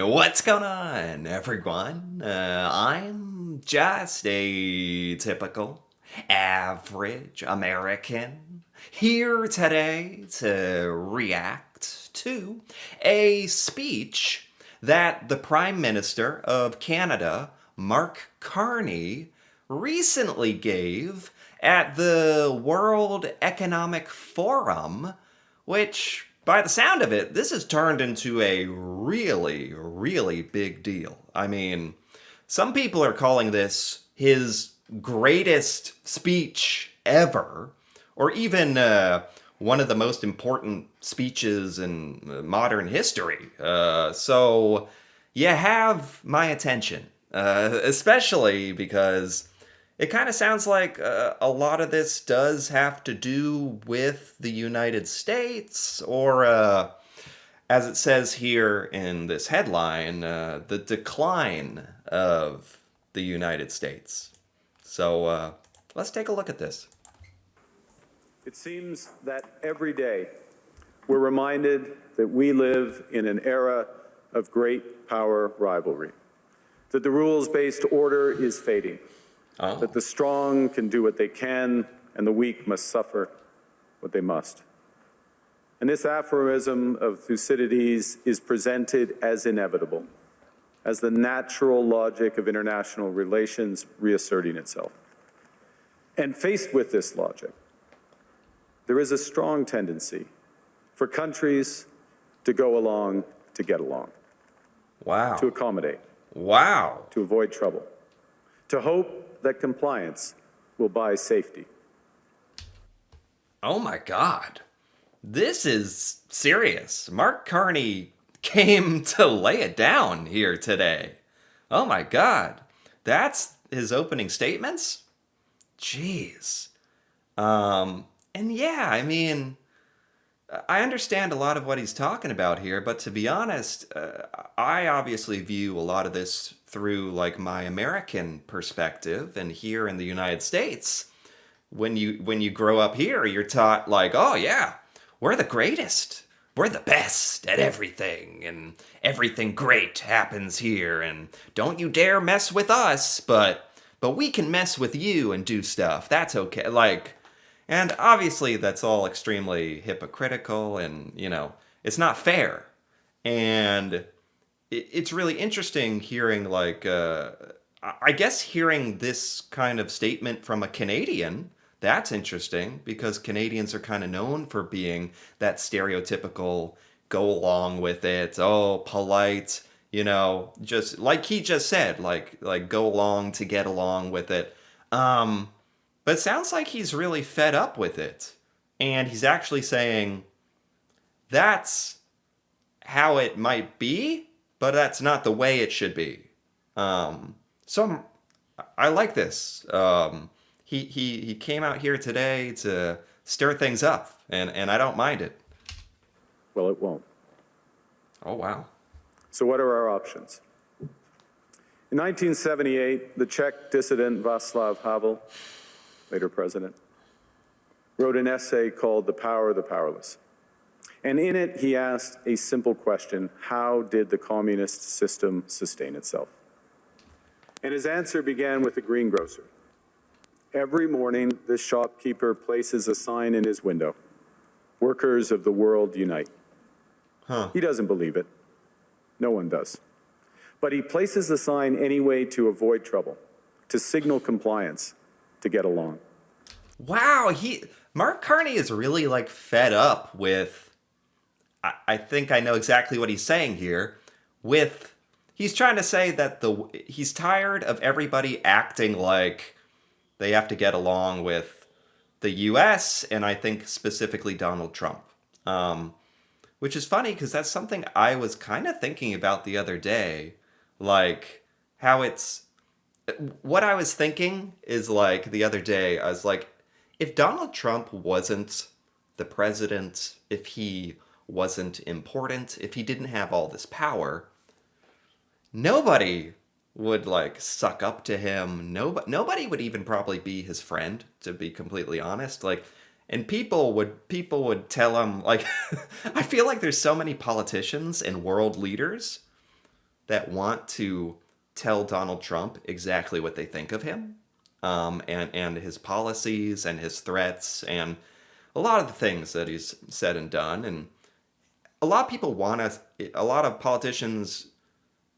What's going on, everyone? I'm just a typical, average American here today to react to a speech that the Prime Minister of Canada, Mark Carney, recently gave at the World Economic Forum, which, by the sound of it, this has turned into a really, really big deal. I mean, some people are calling this his greatest speech ever, or even one of the most important speeches in modern history. So you have my attention, especially because it kind of sounds like a lot of this does have to do with the United States, or as it says here in this headline, the decline of the United States. So let's take a look at this. It seems that every day we're reminded that we live in an era of great power rivalry, that the rules-based order is fading, that the strong can do what they can and the weak must suffer what they must. And this aphorism of Thucydides is presented as inevitable, as the natural logic of international relations reasserting itself. And faced with this logic, there is a strong tendency for countries to go along to get along, Wow. to accommodate, Wow. to avoid trouble, to hope that compliance will buy safety. Oh my God. This is serious. Mark Carney came to lay it down here today. Oh my God. That's his opening statements? Jeez. And yeah, I mean, I understand a lot of what he's talking about here, but to be honest, I obviously view a lot of this through like my American perspective, and here in the United States, when you grow up here, you're taught like, oh yeah, we're the greatest. We're the best at everything, and everything great happens here, and don't you dare mess with us, but we can mess with you and do stuff. That's okay. Like, and obviously that's all extremely hypocritical, and it's not fair. And it's really interesting hearing like I guess hearing this kind of statement from a Canadian. That's interesting because Canadians are kind of known for being that stereotypical go along with it, oh, polite, just like he just said, like go along to get along with it. But it sounds like he's really fed up with it. And he's actually saying that's how it might be, but that's not the way it should be. So I like this. He came out here today to stir things up, and I don't mind it. Well, it won't. Oh, wow. So what are our options? In 1978, the Czech dissident Václav Havel, later president, wrote an essay called The Power of the Powerless. And in it, he asked a simple question: how did the communist system sustain itself? And his answer began with a greengrocer. Every morning, this shopkeeper places a sign in his window: "Workers of the world unite." He doesn't believe it. No one does. But he places the sign anyway to avoid trouble, to signal compliance, to get along. Wow, Mark Carney is really like fed up with. I think I know exactly what he's saying here. He's trying to say that he's tired of everybody acting like they have to get along with the U.S. and I think specifically Donald Trump. Which is funny because that's something I was kind of thinking about the other day. Like, how what I was thinking is like the other day, I was like, if Donald Trump wasn't the president, if he wasn't important, if he didn't have all this power, nobody would like suck up to him. Nobody would even probably be his friend, to be completely honest. Like, and people would tell him like I feel like there's so many politicians and world leaders that want to tell Donald Trump exactly what they think of him, and his policies and his threats and a lot of the things that he's said and done. And a lot of people want to, a lot of politicians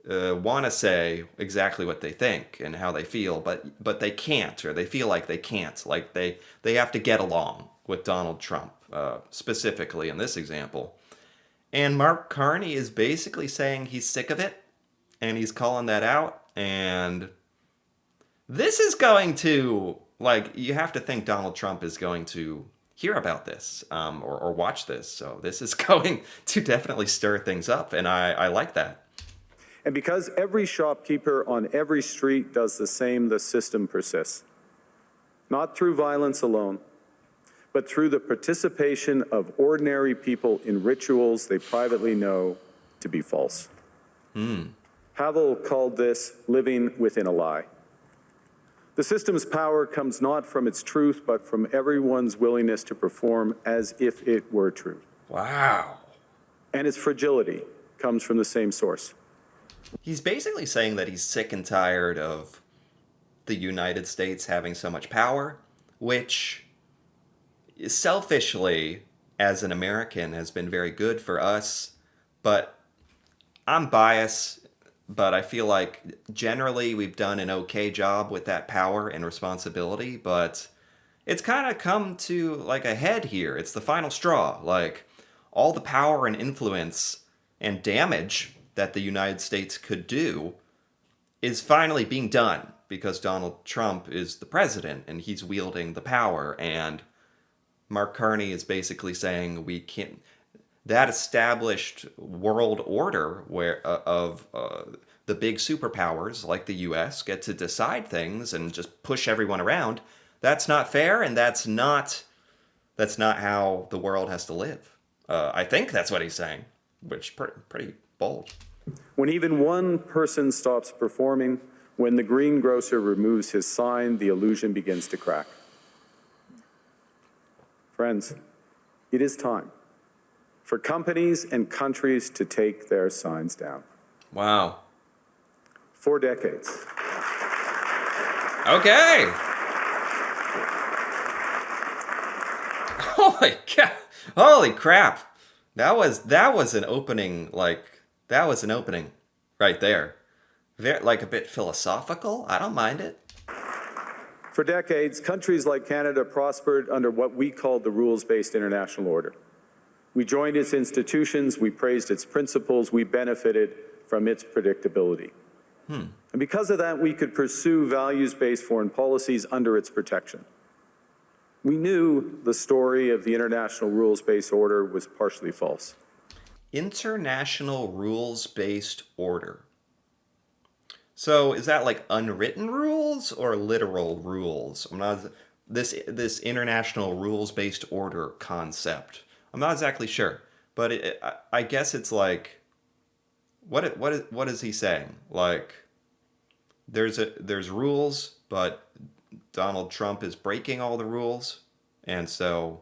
want to say exactly what they think and how they feel, but they can't, or they feel like they can't. Like they have to get along with Donald Trump, specifically in this example. And Mark Carney is basically saying he's sick of it, and he's calling that out. And this is going to, like, you have to think Donald Trump is going to hear about this, or watch this. So this is going to definitely stir things up, and I like that. And because every shopkeeper on every street does the same, the system persists. Not through violence alone, but through the participation of ordinary people in rituals they privately know to be false. Havel called this living within a lie. The system's power comes not from its truth, but from everyone's willingness to perform as if it were true. Wow. And its fragility comes from the same source. He's basically saying that he's sick and tired of the United States having so much power, which selfishly, as an American, has been very good for us. But I'm biased, but I feel like generally we've done an okay job with that power and responsibility. But it's kind of come to like a head here. It's the final straw. Like all the power and influence and damage that the United States could do is finally being done because Donald Trump is the president and he's wielding the power. And Mark Carney is basically saying we can't, that established world order where of the big superpowers like the US get to decide things and just push everyone around. That's not fair, and that's not how the world has to live. I think that's what he's saying, which pretty bold. When even one person stops performing, when the greengrocer removes his sign, the illusion begins to crack. Friends, it is time for companies and countries to take their signs down. Wow. 4 decades. Okay. Holy cow. Holy crap. That was an opening, that was an opening right there. Like a bit philosophical. I don't mind it. For decades, countries like Canada prospered under what we called the rules-based international order. We joined its institutions, we praised its principles, we benefited from its predictability. And because of that, we could pursue values-based foreign policies under its protection. We knew the story of the international rules-based order was partially false. International rules-based order. So is that like unwritten rules or literal rules? I'm not this international rules-based order concept. I'm not exactly sure, but I guess it's like what is he saying? Like there's rules, but Donald Trump is breaking all the rules, and so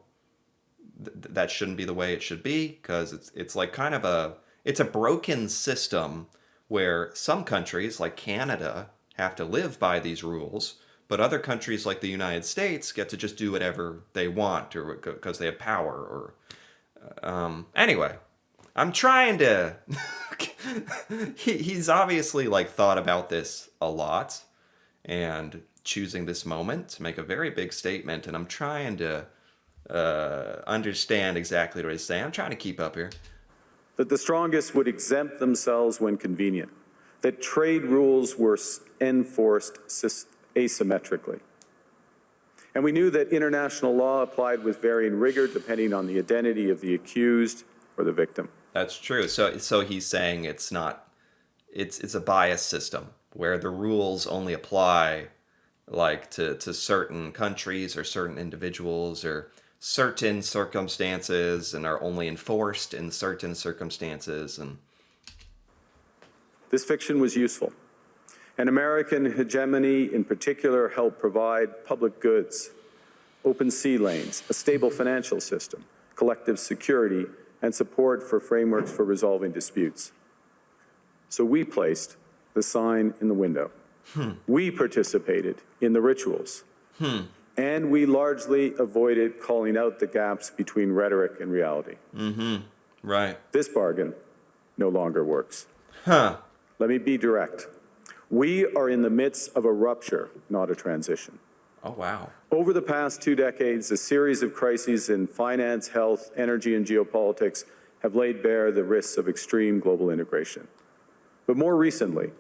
that shouldn't be the way it should be, because it's like kind of it's a broken system where some countries like Canada have to live by these rules, but other countries like the United States get to just do whatever they want, or because they have power. Or anyway, I'm trying to. He's obviously like thought about this a lot, and choosing this moment to make a very big statement. And I'm trying to understand exactly what he's saying. I'm trying to keep up here. That the strongest would exempt themselves when convenient, that trade rules were enforced asymmetrically. And we knew that international law applied with varying rigor depending on the identity of the accused or the victim. That's true. So he's saying it's a biased system where the rules only apply like to certain countries or certain individuals or certain circumstances, and are only enforced in certain circumstances. And this fiction was useful. And American hegemony in particular helped provide public goods, open sea lanes, a stable financial system, collective security, and support for frameworks for resolving disputes. So we placed the sign in the window. We participated in the rituals. And we largely avoided calling out the gaps between rhetoric and reality. Right. This bargain no longer works. Huh. Let me be direct. We are in the midst of a rupture, not a transition. Oh, wow. Over the past 2 decades, a series of crises in finance, health, energy, and geopolitics have laid bare the risks of extreme global integration. But more recently,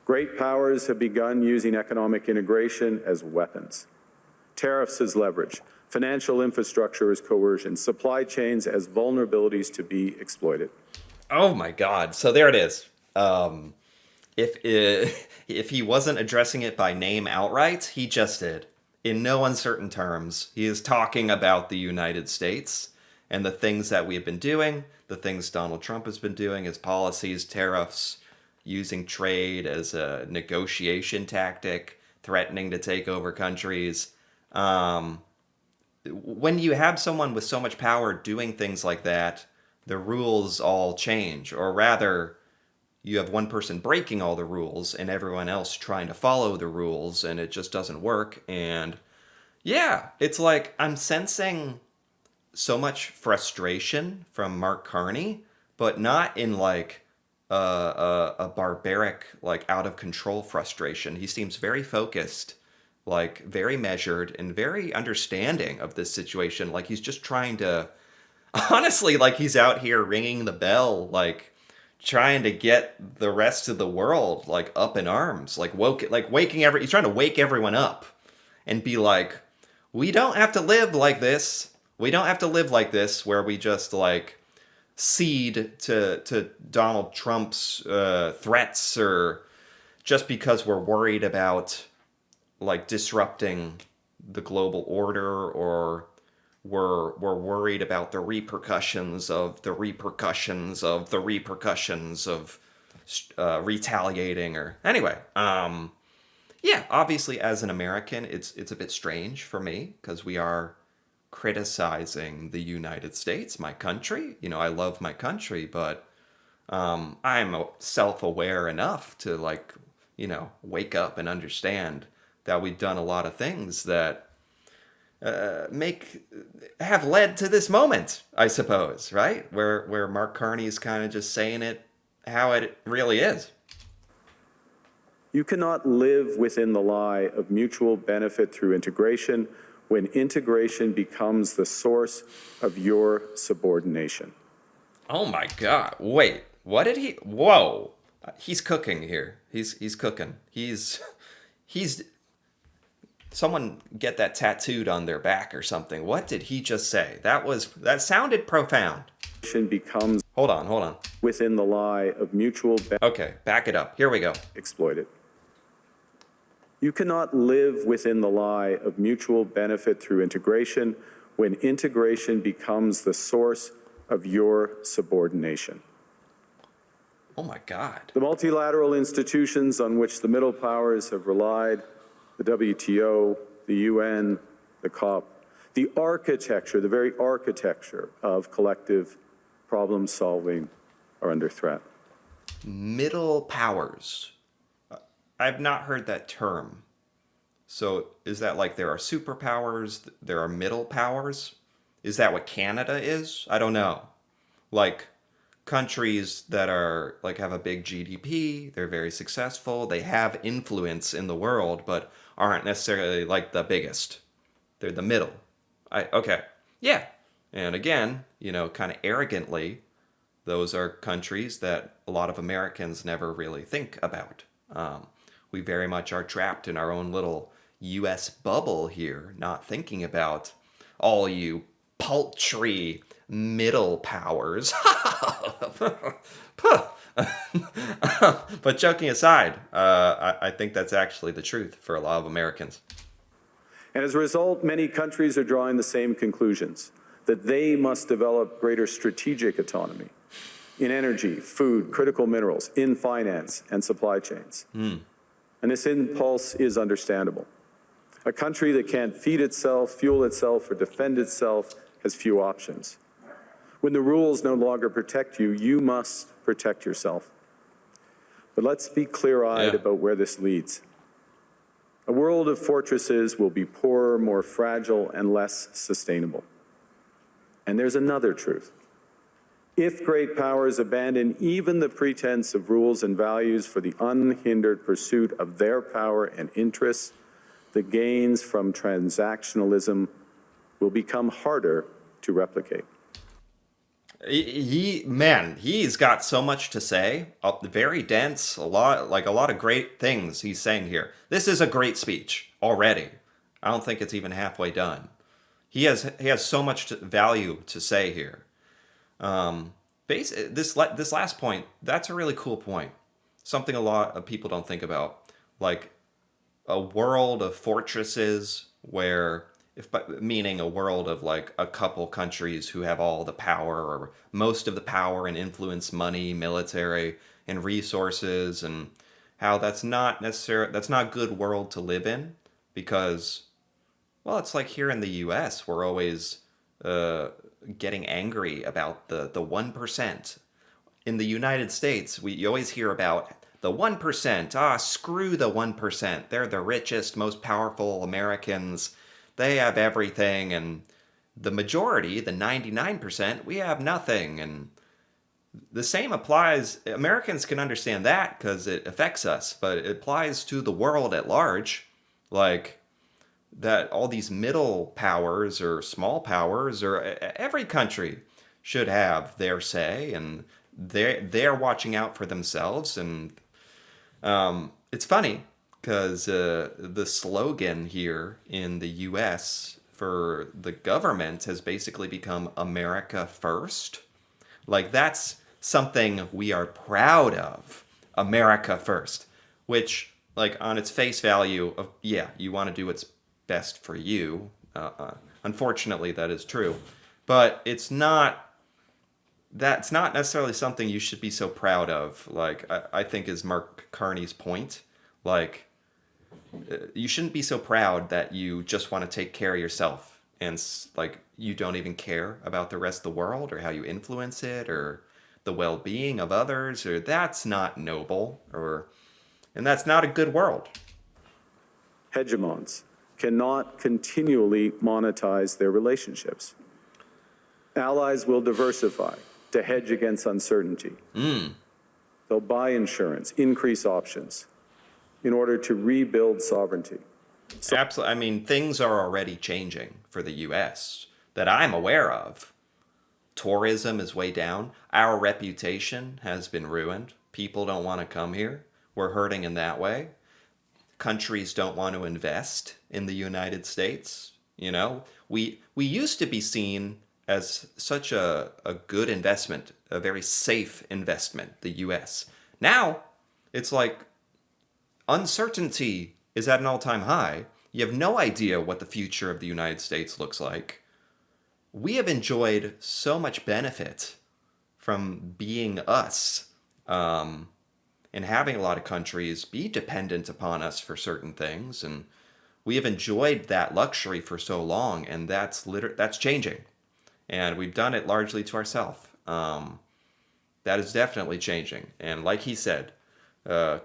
great powers have begun using economic integration as weapons. Tariffs as leverage, financial infrastructure as coercion, supply chains as vulnerabilities to be exploited. Oh my God. So there it is. If he wasn't addressing it by name outright, he just did. In no uncertain terms, he is talking about the United States and the things that we have been doing, the things Donald Trump has been doing, his policies, tariffs, using trade as a negotiation tactic, threatening to take over countries. When you have someone with so much power doing things like that, the rules all change, or rather, you have one person breaking all the rules and everyone else trying to follow the rules, and it just doesn't work. And yeah, it's like I'm sensing so much frustration from Mark Carney, but not in like a barbaric, like out of control frustration. He seems very focused, like very measured and very understanding of this situation. Like he's just trying to, honestly, like he's out here ringing the bell, like trying to get the rest of the world like up in arms, like he's trying to wake everyone up and be like, we don't have to live like this. We don't have to live like this where we just like cede to Donald Trump's threats, or just because we're worried about like disrupting the global order, or we're worried about the repercussions of retaliating, or anyway. Yeah, obviously as an American, it's a bit strange for me because we are criticizing the United States, my country. You know, I love my country, but I'm self-aware enough to like, you know, wake up and understand that we've done a lot of things that have led to this moment, I suppose, right? Where Mark Carney is kind of just saying it how it really is. You cannot live within the lie of mutual benefit through integration when integration becomes the source of your subordination. Oh my God! Wait, what did he? Whoa! He's cooking here. He's cooking. He's someone get that tattooed on their back or something. What did he just say? That sounded profound. Becomes Hold on. within the lie of mutual Okay, back it up. Here we go. exploited. You cannot live within the lie of mutual benefit through integration when integration becomes the source of your subordination. Oh my God. The multilateral institutions on which the middle powers have relied, the WTO, the UN, the COP, the very architecture of collective problem solving are under threat. Middle powers. I've not heard that term. So is that like there are superpowers, there are middle powers? Is that what Canada is? I don't know. Like countries that are like have a big GDP, they're very successful, they have influence in the world, but aren't necessarily like the biggest. They're the middle. Okay. Yeah. And again, you know, kind of arrogantly, those are countries that a lot of Americans never really think about. We very much are trapped in our own little U.S. bubble here, not thinking about all you paltry middle powers. But joking aside, I think that's actually the truth for a lot of Americans. And as a result, many countries are drawing the same conclusions, that they must develop greater strategic autonomy in energy, food, critical minerals, in finance, and supply chains. And this impulse is understandable. A country that can't feed itself, fuel itself, or defend itself has few options. When the rules no longer protect you, you must protect yourself. But let's be clear-eyed Yeah. about where this leads. A world of fortresses will be poorer, more fragile, and less sustainable. And there's another truth. If great powers abandon even the pretense of rules and values for the unhindered pursuit of their power and interests, the gains from transactionalism will become harder to replicate. He's got so much to say. Very dense, a lot of great things he's saying here. This is a great speech already. I don't think it's even halfway done. He has so much value to say here. This last point, that's a really cool point. Something a lot of people don't think about, like a world of fortresses where, if meaning a world of like a couple countries who have all the power or most of the power and influence, money, military, and resources, and how that's not a good world to live in, because, well, it's like here in the US we're always uh, getting angry about the 1%. In the United States, you always hear about the 1%. Ah, screw the 1%. They're the richest, most powerful Americans. They have everything. And the majority, the 99%, we have nothing. And the same applies. Americans can understand that because it affects us, but it applies to the world at large. Like, that all these middle powers or small powers or every country should have their say, and they're watching out for themselves. And it's funny because the slogan here in the US for the government has basically become America First. Like, that's something we are proud of. America First. Which, like, on its face value of, yeah, you want to do what's best for you. Unfortunately, that is true. But that's not necessarily something you should be so proud of. Like, I think is Mark Carney's point. Like, you shouldn't be so proud that you just want to take care of yourself and like you don't even care about the rest of the world or how you influence it or the well-being of others, or that's not noble, or and that's not a good world. Hegemons cannot continually monetize their relationships. Allies will diversify to hedge against uncertainty. They'll buy insurance, increase options in order to rebuild sovereignty. Absolutely. I mean, things are already changing for the US that I'm aware of. Tourism is way down. Our reputation has been ruined. People don't want to come here. We're hurting in that way. Countries don't want to invest in the United States. We used to be seen as such a good investment, a very safe investment, the US. Now, it's like uncertainty is at an all-time high. You have no idea what the future of the United States looks like. We have enjoyed so much benefit from being us, and having a lot of countries be dependent upon us for certain things, and we have enjoyed that luxury for so long, and that's changing, and we've done it largely to ourselves. That is definitely changing, and like he said,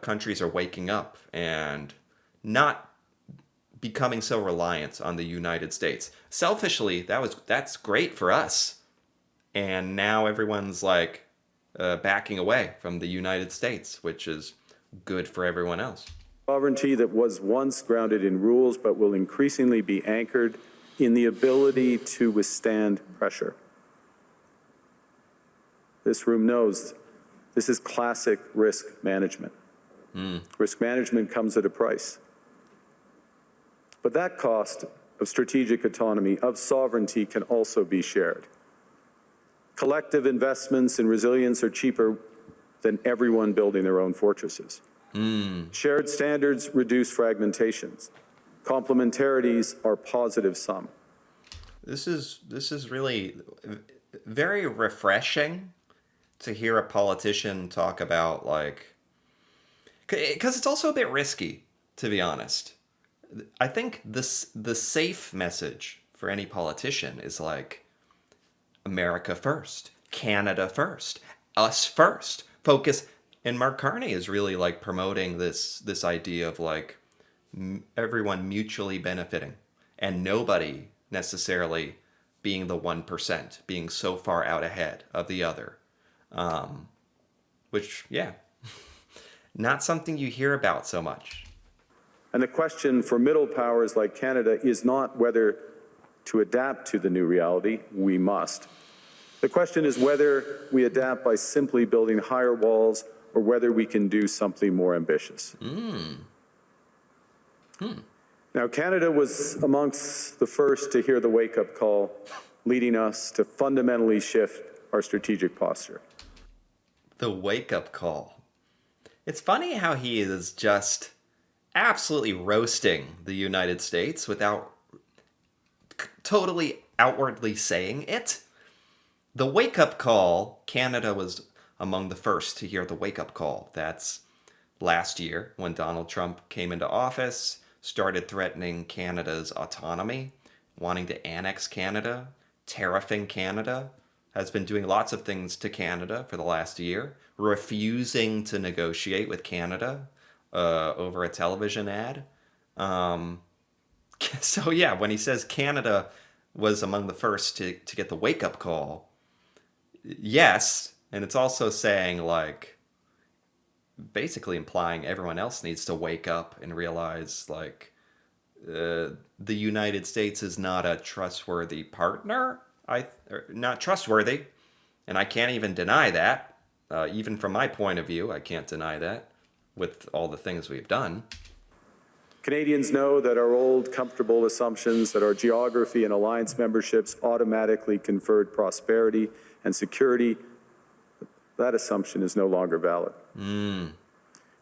countries are waking up and not becoming so reliant on the United States. Selfishly, that's great for us, and now everyone's like backing away from the United States, which is good for everyone else. Sovereignty that was once grounded in rules but will increasingly be anchored in the ability to withstand pressure. This room knows this is classic risk management. Risk management comes at a price. But that cost of strategic autonomy, of sovereignty, can also be shared. Collective investments in resilience are cheaper than everyone building their own fortresses. Shared standards reduce fragmentations. Complementarities are positive sum. This is really very refreshing to hear a politician talk about, like, because it's also a bit risky, to be honest. I think the safe message for any politician is like America first, Canada first, us first. Focus And Mark Carney is really like promoting this idea of like everyone mutually benefiting and nobody necessarily being the 1%, being so far out ahead of the other. Which, yeah, not something you hear about so much. And the question for middle powers like Canada is not whether to adapt to the new reality. We must. The question is whether we adapt by simply building higher walls or whether we can do something more ambitious. Now, Canada was amongst the first to hear the wake-up call, leading us to fundamentally shift our strategic posture. The wake up call. It's funny how he is just absolutely roasting the United States without totally outwardly saying it. The wake up call, Canada was among the first to hear the wake up call. That's last year when Donald Trump came into office, started threatening Canada's autonomy, wanting to annex Canada, tariffing Canada, has been doing lots of things to Canada for the last year, refusing to negotiate with Canada over a television ad. Um, so, yeah, when he says Canada was among the first to get the wake up call, yes, and it's also saying, like, basically implying everyone else needs to wake up and realize, like, the United States is not a trustworthy partner. Not trustworthy, and I can't even deny that. Even from my point of view, I can't deny that with all the things we've done. Canadians know that our old, comfortable assumptions that our geography and alliance memberships automatically conferred prosperity and security, that assumption is no longer valid. And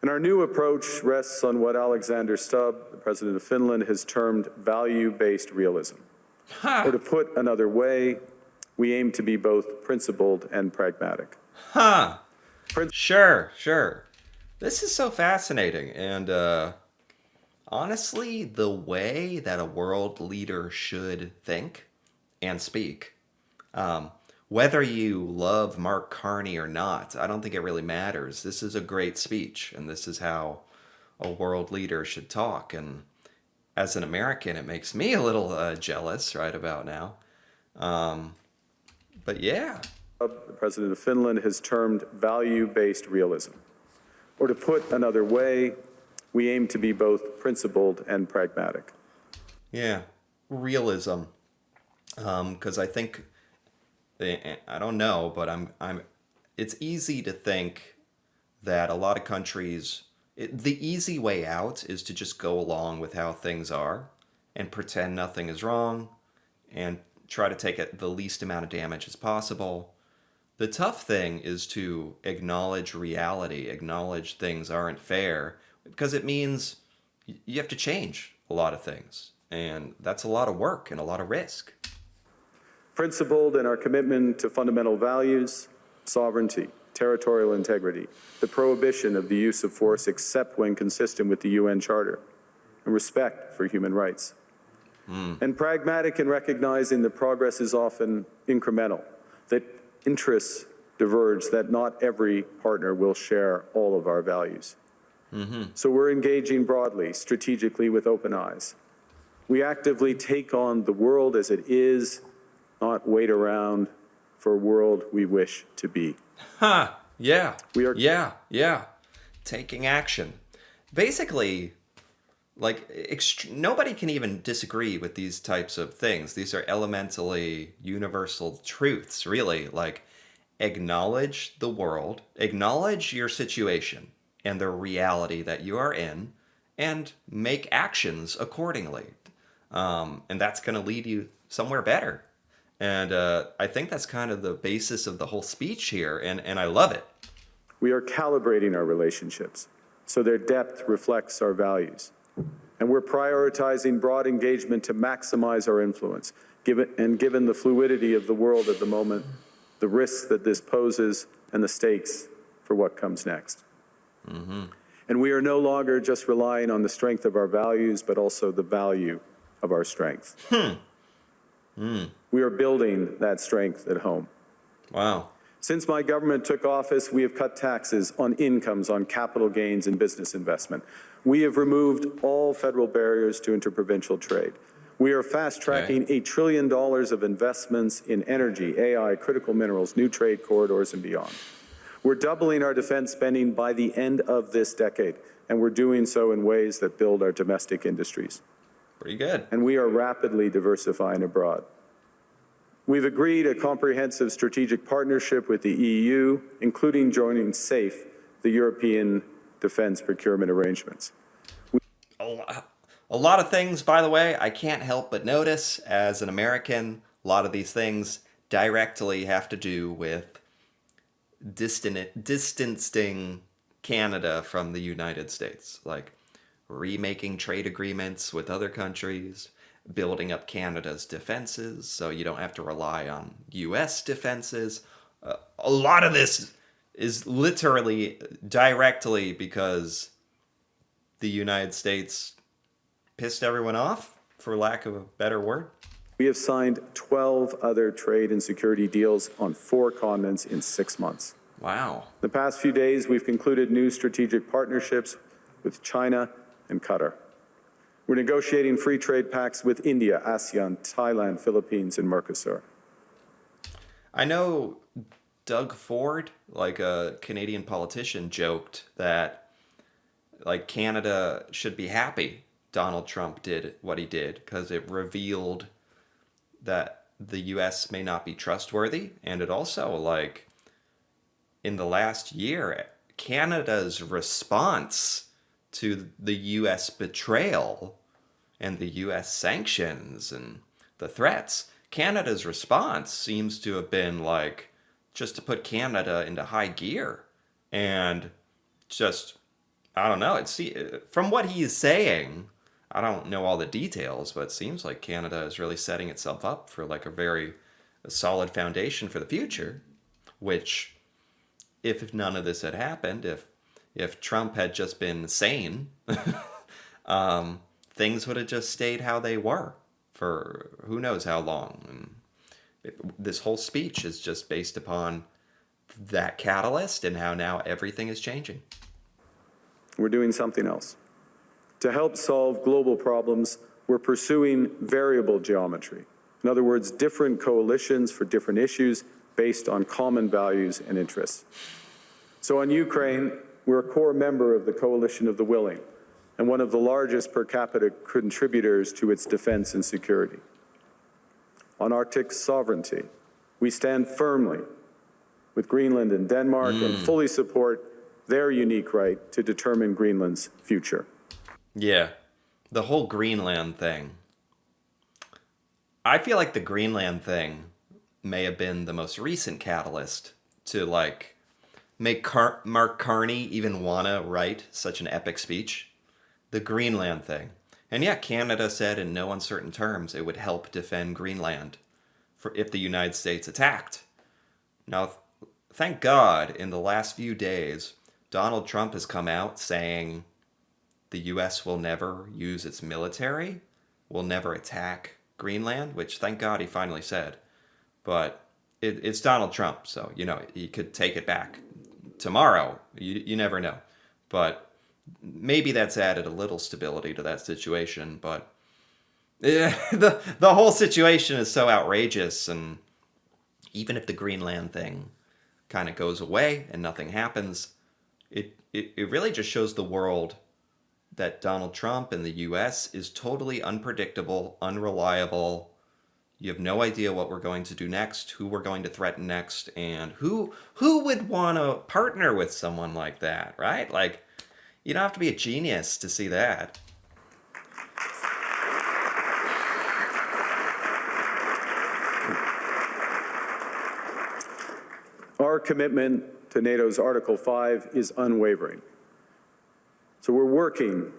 our new approach rests on what Alexander Stubb, the president of Finland, has termed value-based realism. Or to put another way, we aim to be both principled and pragmatic. Sure. This is so fascinating, and honestly, the way that a world leader should think and speak. Whether you love Mark Carney or not, I don't think it really matters. This is a great speech, and this is how a world leader should talk. And as an American, it makes me a little jealous right about now. But yeah. The president of Finland has termed value-based realism. Or to put another way, we aim to be both principled and pragmatic. Yeah, realism. Because I think I don't know, but it's easy to think that a lot of countries, the easy way out is to just go along with how things are and pretend nothing is wrong and try to take the least amount of damage as possible. The tough thing is to acknowledge reality, acknowledge things aren't fair, because it means you have to change a lot of things. And that's a lot of work and a lot of risk. Principled in our commitment to fundamental values, sovereignty, territorial integrity, the prohibition of the use of force except when consistent with the UN Charter, and respect for human rights. And pragmatic in recognizing that progress is often incremental, that interests diverge, that not every partner will share all of our values. So we're engaging broadly, strategically with open eyes. We actively take on the world as it is, not wait around for a world we wish to be. Yeah. We are Yeah. Taking action. Basically, like, nobody can even disagree with these types of things. These are elementally universal truths, really. Like, acknowledge the world, acknowledge your situation and the reality that you are in, and make actions accordingly. And that's going to lead you somewhere better. And I think that's kind of the basis of the whole speech here, and I love it. We are calibrating our relationships so their depth reflects our values. And we're prioritizing broad engagement to maximize our influence. Given the fluidity of the world at the moment, the risks that this poses, and the stakes for what comes next. And we are no longer just relying on the strength of our values, but also the value of our strength. We are building that strength at home. Wow. Since my government took office, we have cut taxes on incomes, on capital gains, and business investment. We have removed all federal barriers to interprovincial trade. We are fast-tracking $1 trillion of investments in energy, AI, critical minerals, new trade corridors, and beyond. We're doubling our defense spending by the end of this decade, and we're doing so in ways that build our domestic industries. Pretty good. And we are rapidly diversifying abroad. We've agreed a comprehensive strategic partnership with the EU, including joining SAFE, the European Defense Procurement Arrangements. A lot of things, by the way, I can't help but notice as an American, a lot of these things directly have to do with distancing Canada from the United States, like remaking trade agreements with other countries, building up Canada's defenses so you don't have to rely on US defenses. A lot of this is literally directly because the United States pissed everyone off, for lack of a better word. We have signed 12 other trade and security deals on 4 continents in 6 months. Wow. The past few days, we've concluded new strategic partnerships with China and Qatar. We're negotiating free trade pacts with India, ASEAN, Thailand, Philippines, and Mercosur. I know Doug Ford, like a Canadian politician, joked that like Canada should be happy Donald Trump did what he did because it revealed that the US may not be trustworthy, and it also, like, in the last year, Canada's response to the US betrayal and the US sanctions and the threats, Canada's response seems to have been like just to put Canada into high gear and just, I don't know, from what he is saying, I don't know all the details, but it seems like Canada is really setting itself up for like a very solid foundation for the future, which if none of this had happened, if Trump had just been sane, things would have just stayed how they were for who knows how long. And this whole speech is just based upon that catalyst and how now everything is changing. We're doing something else. To help solve global problems, we're pursuing variable geometry. In other words, different coalitions for different issues based on common values and interests. So on Ukraine, we're a core member of the Coalition of the Willing and one of the largest per capita contributors to its defense and security. On Arctic sovereignty, we stand firmly with Greenland and Denmark and fully support their unique right to determine Greenland's future. Yeah, the whole Greenland thing. I feel like the Greenland thing may have been the most recent catalyst to like make Mark Carney even wanna write such an epic speech. The Greenland thing. And yeah, Canada said in no uncertain terms it would help defend Greenland for if the United States attacked. Now, thank God, in the last few days, Donald Trump has come out saying the U.S. will never use its military, will never attack Greenland, which thank God he finally said. But it's Donald Trump, so, you know, he could take it back tomorrow. You never know. But maybe that's added a little stability to that situation, but the whole situation is so outrageous, and even if the Greenland thing kind of goes away and nothing happens, it really just shows the world that Donald Trump and the U.S. is totally unpredictable, unreliable. You have no idea what we're going to do next, who we're going to threaten next, and who would want to partner with someone like that, right? Like, you don't have to be a genius to see that. Our commitment to NATO's Article 5 is unwavering. So we're working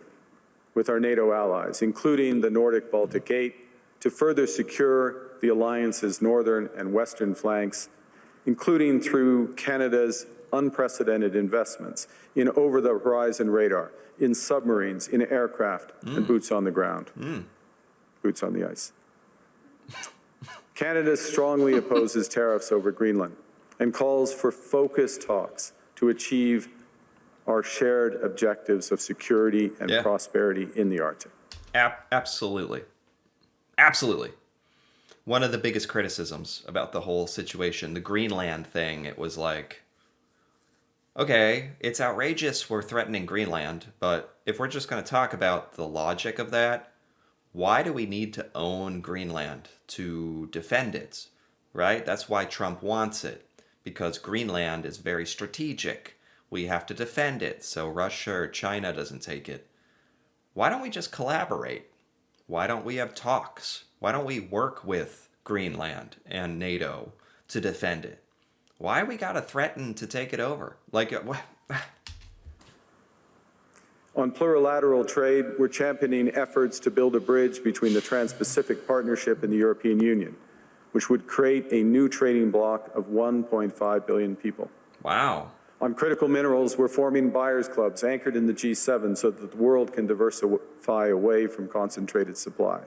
with our NATO allies, including the Nordic Baltic 8, to further secure the alliance's northern and western flanks, including through Canada's unprecedented investments in over-the-horizon radar, in submarines, in aircraft, and boots on the ground, boots on the ice. Canada strongly opposes tariffs over Greenland. and calls for focused talks to achieve our shared objectives of security and Yeah. prosperity in the Arctic. Absolutely. Absolutely. One of the biggest criticisms about the whole situation, the Greenland thing, it was like, okay, it's outrageous we're threatening Greenland, but if we're just going to talk about the logic of that, why do we need to own Greenland to defend it? Right? That's why Trump wants it, because Greenland is very strategic. We have to defend it so Russia or China doesn't take it. Why don't we just collaborate? Why don't we have talks? Why don't we work with Greenland and NATO to defend it? Why we gotta threaten to take it over? Like, what? On plurilateral trade, we're championing efforts to build a bridge between the Trans-Pacific Partnership and the European Union, which would create a new trading bloc of 1.5 billion people. Wow. On critical minerals, we're forming buyers clubs anchored in the G7 so that the world can diversify away from concentrated supply.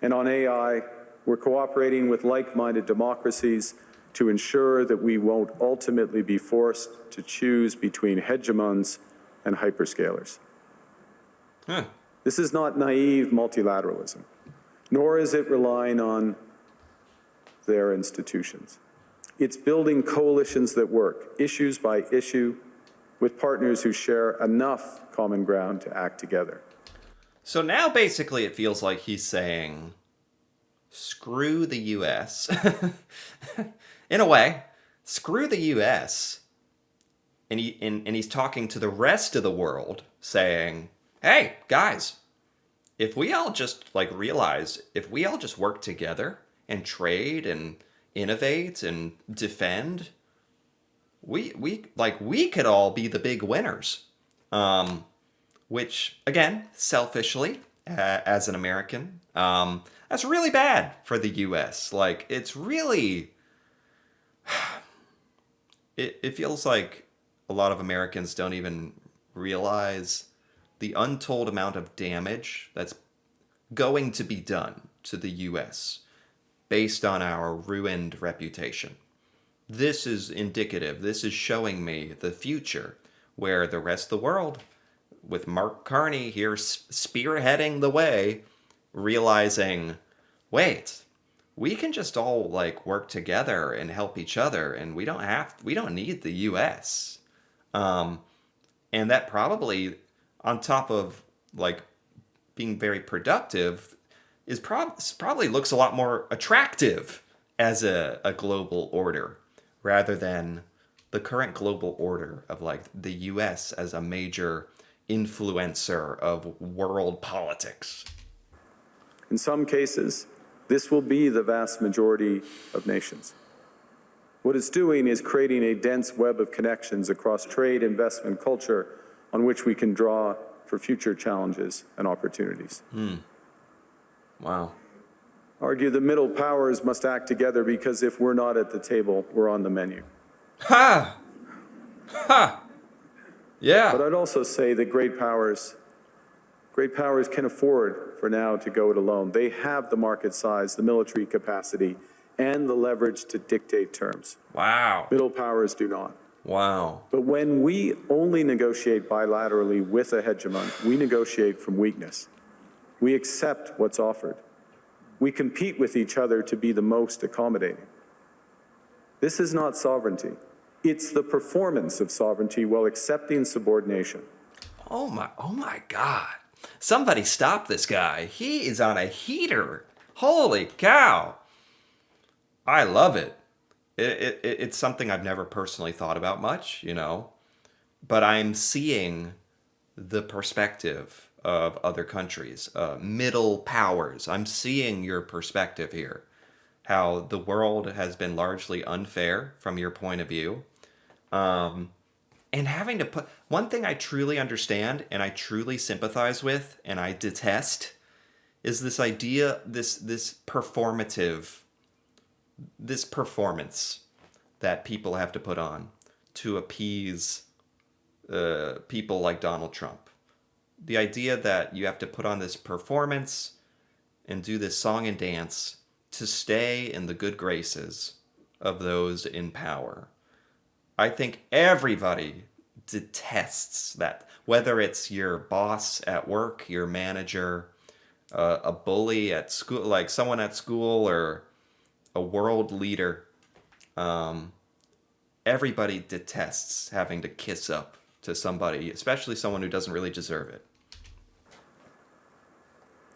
And on AI, we're cooperating with like-minded democracies to ensure that we won't ultimately be forced to choose between hegemons and hyperscalers. Huh. This is not naive multilateralism, nor is it relying on their institutions. It's building coalitions that work, issues by issue, with partners who share enough common ground to act together. So now basically it feels like he's saying, screw the US. In a way, screw the US. And he's talking to the rest of the world saying, hey, guys, if we all just realize, if we all just work together and trade and innovate and defend, we could all be the big winners. Which again, selfishly, as an American, that's really bad for the U.S. Like, it's really, it feels like a lot of Americans don't even realize the untold amount of damage that's going to be done to the U.S. based on our ruined reputation. This is indicative. This is showing me the future where the rest of the world, with Mark Carney here spearheading the way, realizing, wait, we can just all work together and help each other, and we don't need the U.S. And that probably, on top of being very productive, is probably looks a lot more attractive as a global order, rather than the current global order of the US as a major influencer of world politics. In some cases, this will be the vast majority of nations. What it's doing is creating a dense web of connections across trade, investment, culture, on which we can draw for future challenges and opportunities. Wow. Argue the middle powers must act together because if we're not at the table, we're on the menu. Ha! Ha! Yeah. But I'd also say that great powers can afford for now to go it alone. They have the market size, the military capacity, and the leverage to dictate terms. Wow. Middle powers do not. Wow. But when we only negotiate bilaterally with a hegemon, we negotiate from weakness. We accept what's offered. We compete with each other to be the most accommodating. This is not sovereignty. It's the performance of sovereignty while accepting subordination. Oh my God. Somebody stop this guy. He is on a heater. Holy cow. I love it. It's something I've never personally thought about much, but I'm seeing the perspective of other countries, middle powers. I'm seeing your perspective here, how the world has been largely unfair from your point of view. And having to put one thing I truly understand and I truly sympathize with and I detest is this idea, this performance that people have to put on to appease people like Donald Trump. The idea that you have to put on this performance and do this song and dance to stay in the good graces of those in power. I think everybody detests that, whether it's your boss at work, your manager, a bully at school, like someone at school, or a world leader. Um, Everybody detests having to kiss up to somebody, especially someone who doesn't really deserve it.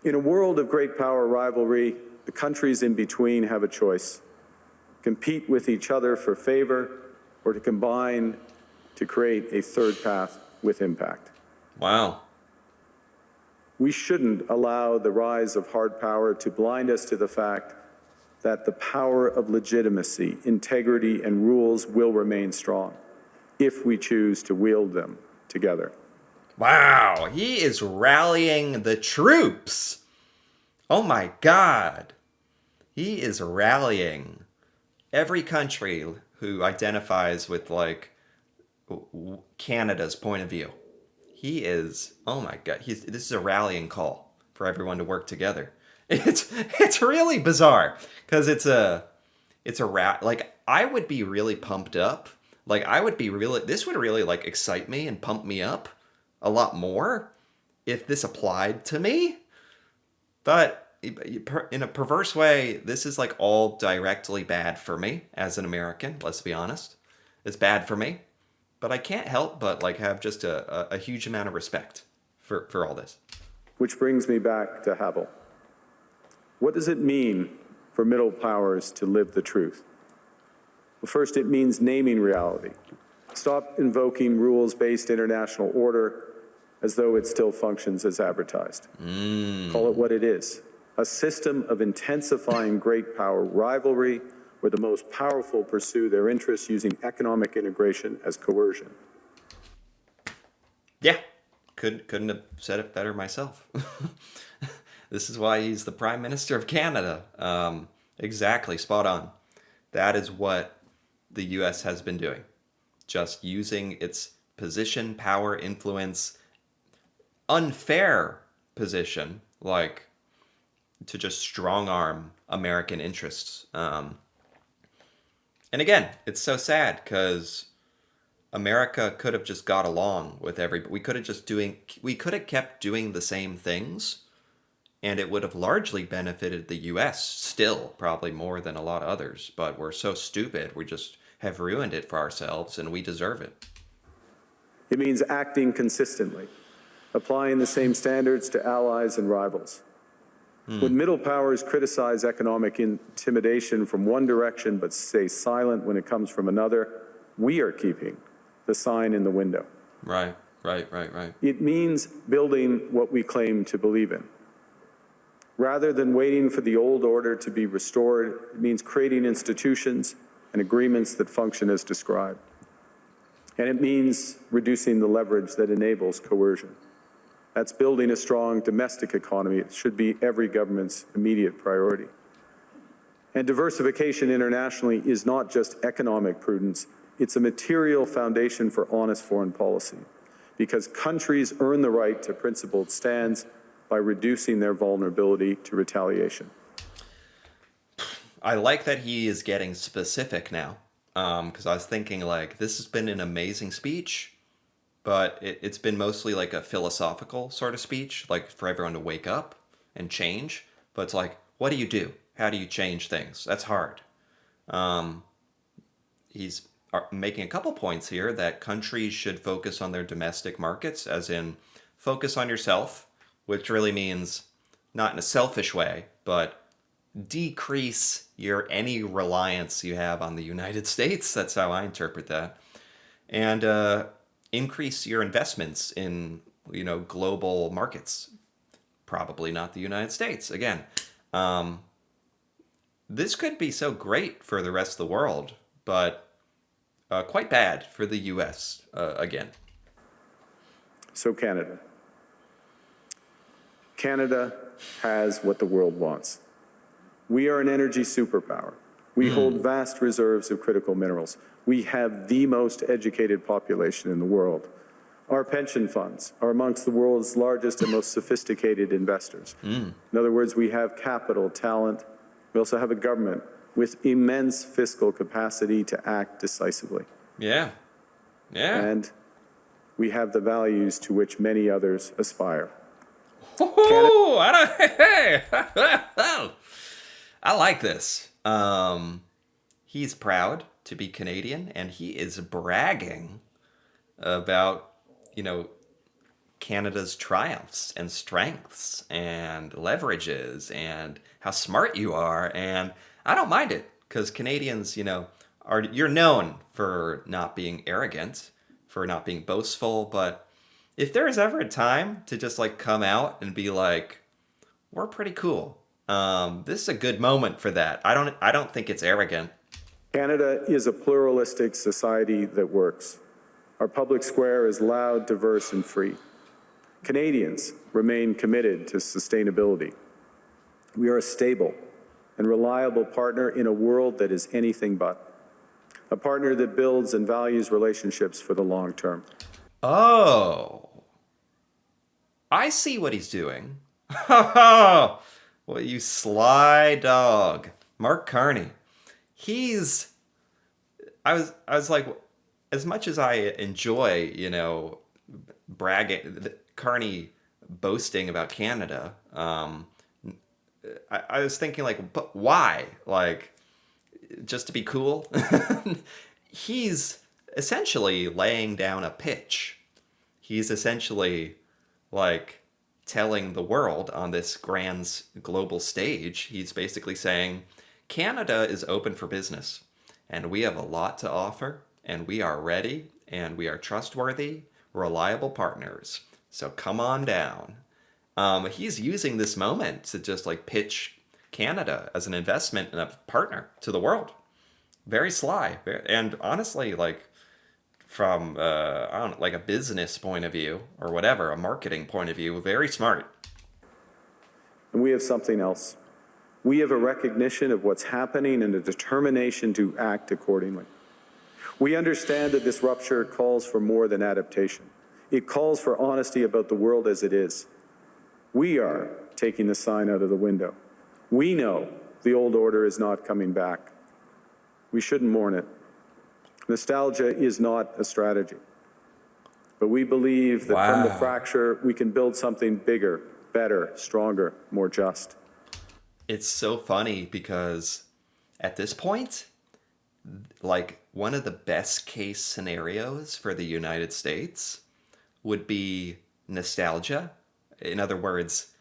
In a world of great power rivalry, the countries in between have a choice: compete with each other for favor, or to combine to create a third path with impact. Wow. We shouldn't allow the rise of hard power to blind us to the fact that the power of legitimacy, integrity, and rules will remain strong if we choose to wield them together. Wow, he is rallying the troops. Oh my God. He is rallying every country who identifies with, like, Canada's point of view. He is, oh my God, this is a rallying call for everyone to work together. It's really bizarre because it's a like, I would be really pumped up. Like, this would really, like, excite me and pump me up a lot more if this applied to me. But in a perverse way, this is, like, all directly bad for me as an American. Let's be honest. It's bad for me. But I can't help but, like, have just a huge amount of respect for all this. Which brings me back to Havel. What does it mean for middle powers to live the truth? Well, first, it means naming reality. Stop invoking rules-based international order as though it still functions as advertised. Call it what it is: a system of intensifying great power rivalry where the most powerful pursue their interests using economic integration as coercion. Yeah, couldn't have said it better myself. This is why he's the Prime Minister of Canada. Exactly, spot on. That is what the U.S. has been doing. Just using its position, power, influence, unfair position, like, to just strong arm American interests. And again, it's so sad because America could have just got along with we could have kept doing the same things, and it would have largely benefited the US still, probably more than a lot of others. But we're so stupid, we just have ruined it for ourselves, and we deserve it. It means acting consistently, applying the same standards to allies and rivals. When middle powers criticize economic intimidation from one direction but stay silent when it comes from another, we are keeping the sign in the window. Right. It means building what we claim to believe in. Rather than waiting for the old order to be restored, it means creating institutions and agreements that function as described. And it means reducing the leverage that enables coercion. That's building a strong domestic economy. It should be every government's immediate priority. And diversification internationally is not just economic prudence, it's a material foundation for honest foreign policy, because countries earn the right to principled stands by reducing their vulnerability to retaliation. I like that he is getting specific now, because I was thinking, like, this has been an amazing speech, but it's been mostly like a philosophical sort of speech, like for everyone to wake up and change. But it's like, what do you do? How do you change things? That's hard. He's making a couple points here that countries should focus on their domestic markets, as in focus on yourself, which really means not in a selfish way, but decrease any reliance you have on the United States. That's how I interpret that. And increase your investments in, global markets. Probably not the United States. Again, this could be so great for the rest of the world, but quite bad for the U.S. Again. So Canada. Canada has what the world wants. We are an energy superpower. We hold vast reserves of critical minerals. We have the most educated population in the world. Our pension funds are amongst the world's largest and most sophisticated investors. In other words, we have capital, talent. We also have a government with immense fiscal capacity to act decisively. Yeah. Yeah. And we have the values to which many others aspire. Ooh, I don't. I like this. He's proud to be Canadian, and he is bragging about, you know, Canada's triumphs and strengths and leverages and how smart you are. And I don't mind it because Canadians, you're known for not being arrogant, for not being boastful. But if there's ever a time to just like come out and be like, we're pretty cool. This is a good moment for that. I don't think it's arrogant. Canada is a pluralistic society that works. Our public square is loud, diverse, and free. Canadians remain committed to sustainability. We are a stable and reliable partner in a world that is anything but. A partner that builds and values relationships for the long term. Oh, I see what he's doing. Well, you sly dog. Mark Carney. He's I was like, as much as I enjoy, bragging Carney boasting about Canada, I was thinking like, but why? Like, just to be cool? He's essentially laying down a pitch. He's essentially like telling the world on this grand global stage, he's basically saying Canada is open for business and we have a lot to offer and we are ready and we are trustworthy, reliable partners. So come on down. He's using this moment to just like pitch Canada as an investment and a partner to the world. Very sly. And honestly, like from I don't know, like a business point of view or whatever, a marketing point of view, very smart. And we have something else. We have a recognition of what's happening and a determination to act accordingly. We understand that this rupture calls for more than adaptation. It calls for honesty about the world as it is. We are taking the sign out of the window. We know the old order is not coming back. We shouldn't mourn it. Nostalgia is not a strategy. But we believe that from the fracture, we can build something bigger, better, stronger, more just. It's so funny because at this point, like one of the best case scenarios for the United States would be nostalgia. In other words,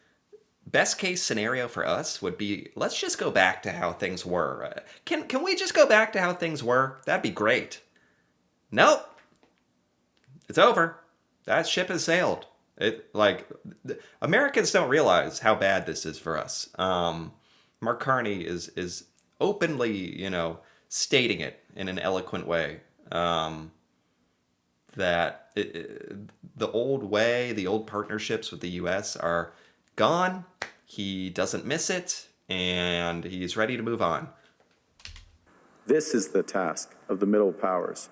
best case scenario for us would be let's just go back to how things were. Can we just go back to how things were? That'd be great. Nope. It's over. That ship has sailed. Americans don't realize how bad this is for us. Mark Carney is openly, stating it in an eloquent way. The old way, the old partnerships with the U.S. are gone. He doesn't miss it, and he's ready to move on. This is the task of the middle powers.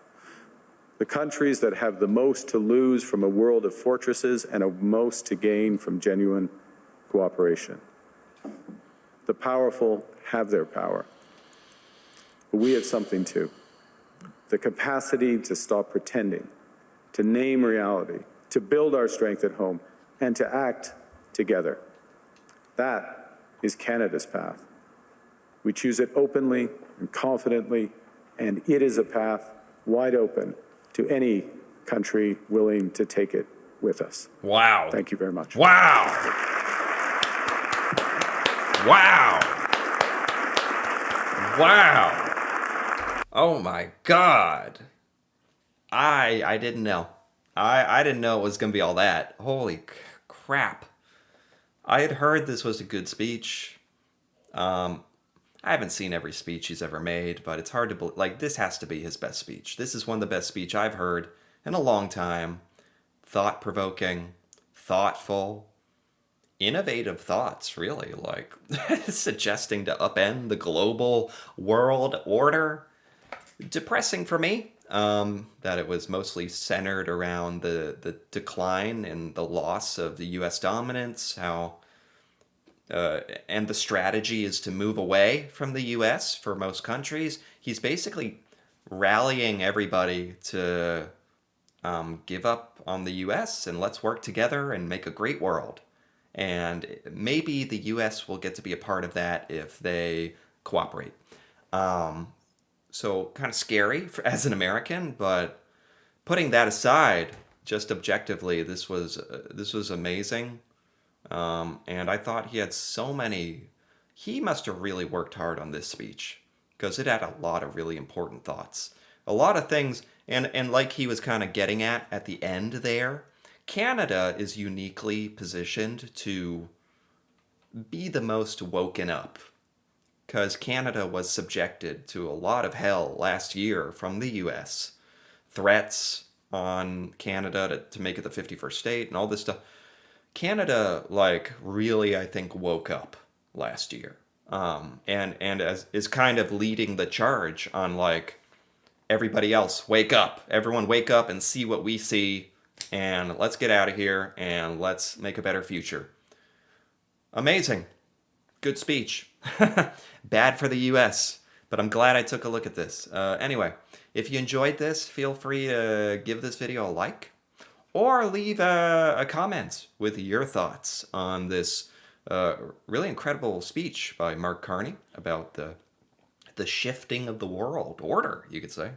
The countries that have the most to lose from a world of fortresses and a most to gain from genuine cooperation. The powerful have their power. But we have something too. The capacity to stop pretending, to name reality, to build our strength at home, and to act together. That is Canada's path. We choose it openly and confidently, and it is a path wide open to any country willing to take it with us. Wow. Thank you very much. Wow. Wow. Wow. Oh my God. I didn't know. I didn't know it was going to be all that. Holy crap. I had heard this was a good speech. I haven't seen every speech he's ever made, but it's hard to believe. Like, this has to be his best speech. This is one of the best speech I've heard in a long time. Thought-provoking, thoughtful, innovative thoughts, really. Like, suggesting to upend the global world order. Depressing for me, that it was mostly centered around the decline and the loss of the U.S. dominance, how and the strategy is to move away from the U.S. for most countries. He's basically rallying everybody to give up on the U.S. and let's work together and make a great world. And maybe the U.S. will get to be a part of that if they cooperate. So kind of scary as an American, but putting that aside, just objectively, this was amazing. And I thought he had so many. He must have really worked hard on this speech because it had a lot of really important thoughts, a lot of things, and like he was kind of getting at the end there. Canada is uniquely positioned to be the most woken up because Canada was subjected to a lot of hell last year from the US. Threats on Canada to make it the 51st state and all this stuff. Canada, like, really, I think, woke up last year. And as is kind of leading the charge on, like, everybody else, wake up. Everyone wake up and see what we see, and let's get out of here, and let's make a better future. Amazing. Good speech. Bad for the US, but I'm glad I took a look at this. Anyway, if you enjoyed this, feel free to give this video a like or leave a comment with your thoughts on this really incredible speech by Mark Carney about the shifting of the world order, you could say.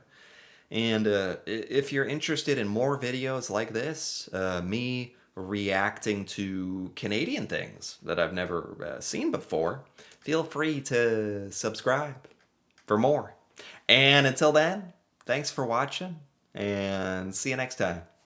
And if you're interested in more videos like this, me reacting to Canadian things that I've never seen before, feel free to subscribe for more. And until then, thanks for watching, and see you next time.